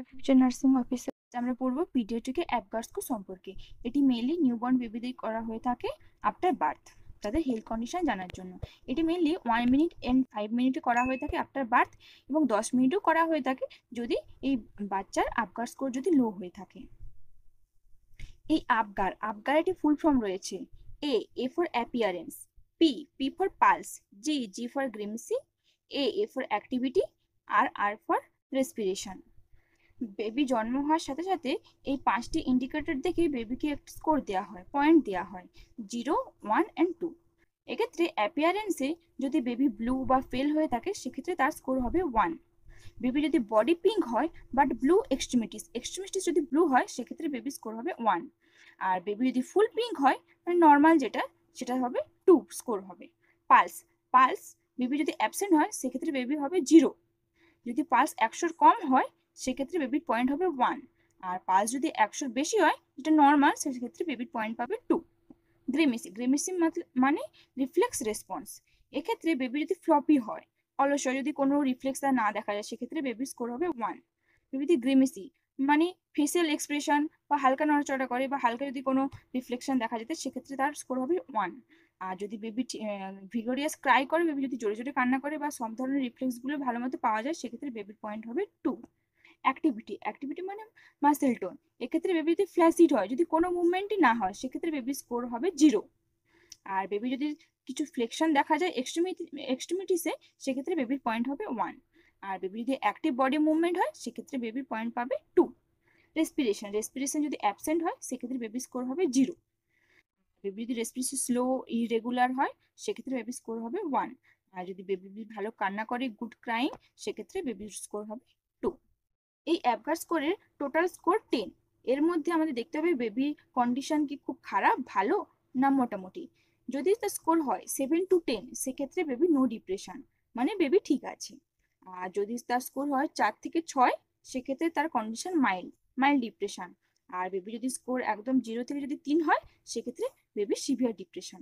Future nursing officer আমরা পড়বো paediatric অ্যাপগার্ডস সম্পর্কে। এটি মেনলি নিউবর্ন বেবিদের করা হয়ে থাকে আফটার বার্থ, তাদের হেলথ কন্ডিশন জানার জন্য। এটি মেনলি 1 মিনিট এন্ড 5 মিনিটে করা হয়ে থাকে আফটার বার্থ, এবং 10 মিনিটও করা হয়ে থাকে যদি এই বাচ্চার আপগার স্কোর যদি লো হয়ে থাকে। এই আপগার এটি ফুল ফর্ম রয়েছে। A for appearance, P for pulse, G for grimace, A for activity, R for respiration. Baby জন্ম হওয়ার সাথে সাথে এই 5টি ইন্ডিকেটর দেখে বেবিকে একটা স্কোর দেওয়া হয়, পয়েন্ট দেওয়া হয় 0, 1 and 2। এক্ষেত্রে অ্যাপিয়ারেন্সে যদি বেবি ব্লু বা ফেল হয়ে থাকে সেক্ষেত্রে তার স্কোর হবে 1। বেবি যদি বডি পিঙ্ক হয় বাট ব্লু এক্সট্রিমিটিস যদি ব্লু হয় সেক্ষেত্রে বেবি স্কোর হবে 1। আর বেবি যদি ফুল পিঙ্ক হয় মানে নর্মাল সেটা হবে 2 স্কোর হবে। পালস বেবি যদি অ্যাবসেন্ট হয় সেক্ষেত্রে বেবি হবে 0। যদি পালস 100-র কম হয় সেক্ষেত্রে বেবির পয়েন্ট হবে 1। আর পালস যদি 100-র বেশি হয় যেটা নর্মাল সেক্ষেত্রে বেবির পয়েন্ট পাবে 2। গ্রেমেসি মানে রিফ্লেক্স রেসপন্স। এক্ষেত্রে বেবি যদি ফ্লপি হয়, অলস যদি কোনো রিফ্লেক্স না দেখা যায় সেক্ষেত্রে বেবির স্কোর হবে 1। বেবি যদি গ্রেমেসি মানে ফেসিয়াল এক্সপ্রেশন বা হালকা নড়াচড়া করে বা হালকা যদি কোনো রিফ্লেকশন দেখা যেতে সেক্ষেত্রে তার স্কোর হবে 1। আর যদি বেবি ভিগোরিয়াস ক্রাই করে, বেবি যদি জোরে জোরে কান্না করে বা সব ধরনের রিফ্লেক্সগুলো ভালো মতো পাওয়া যায় সেক্ষেত্রে বেবির পয়েন্ট হবে 2। অ্যাক্টিভিটি মানে মাসেল টোন। এক্ষেত্রে বেবি যদি ফ্ল্যাসিড হয়, যদি কোনো মুভমেন্টই না হয় সেক্ষেত্রে বেবি স্কোর হবে 0। আর বেবি যদি কিছু ফ্লেকশন দেখা যায় এক্সট্রিমিটিসে সেক্ষেত্রে বেবির পয়েন্ট হবে 1। আর বেবি যদি অ্যাক্টিভ বডি মুভমেন্ট হয় সেক্ষেত্রে বেবির পয়েন্ট পাবে 2। রেসপিরেশন যদি অ্যাবসেন্ট হয় সেক্ষেত্রে বেবি স্কোর হবে 0। বেবি যদি রেসপিরেশন স্লো ইরেগুলার হয় সেক্ষেত্রে বেবি স্কোর হবে 1। আর যদি বেবি ভালো কান্না করে গুড ক্রাইং সেক্ষেত্রে বেবির স্কোর হবে 2। এই অ্যাপগার স্কোরের টোটাল স্কোর 10। এর মধ্যে আমাদের দেখতে হবে বেবির কন্ডিশন কি খুব খারাপ, ভালো না মোটামুটি। যদি তার স্কোর হয় 7 to 10 সেক্ষেত্রে বেবি নো ডিপ্রেশন, মানে বেবি ঠিক আছে। আর যদি তার স্কোর হয় 4 থেকে 6 সেক্ষেত্রে তার কন্ডিশন মাইল্ড ডিপ্রেশন। আর বেবি যদি স্কোর একদম 0 থেকে যদি 3 হয় সেক্ষেত্রে বেবি সিভিয়ার ডিপ্রেশন।